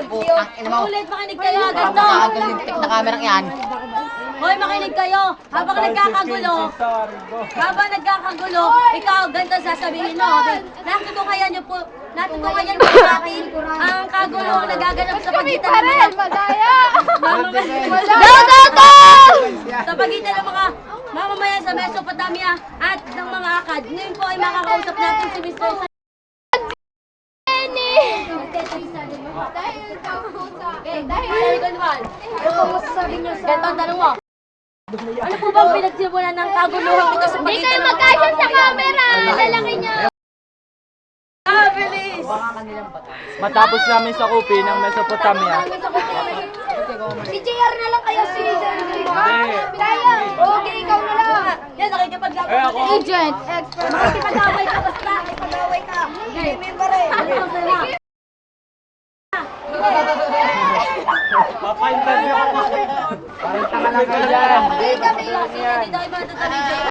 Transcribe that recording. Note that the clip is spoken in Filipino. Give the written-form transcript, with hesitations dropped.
Ulit, makinig kayo agad to. Nakakalintik na kamerang yan. Hoy, makinig kayo. Habang nagkakagulo, ikaw, ganito sasabihin mo. Okay? Natutukayan niyo po akin ang kagulo ang nagaganap sa pagitan ng mga sa pagitan ng mga mamamayan sa Mesopotamia at ng mga Akad. Ngayon po ay makakausap natin si Mr. Dahil ganito ang tanong mo. Ano po bang pinagsimulan ng kaguluhan ito sa pagitan ng mga Hindi kayo magkasya sa camera! Lalaki niya! Bilis! Matapos namin sakupin ng Mesopotamia. Si JR na lang kayo, si JR. Kaya! Okay, ikaw na lang! Yan, nakikipaglaban Eh, ako. Agent, expert. Nakikipag-away ka basta. Nakikipag-away ka. Remember eh. Papa-interview ako. Parang tanga lang kayo dyan. Hindi tayo matatanig.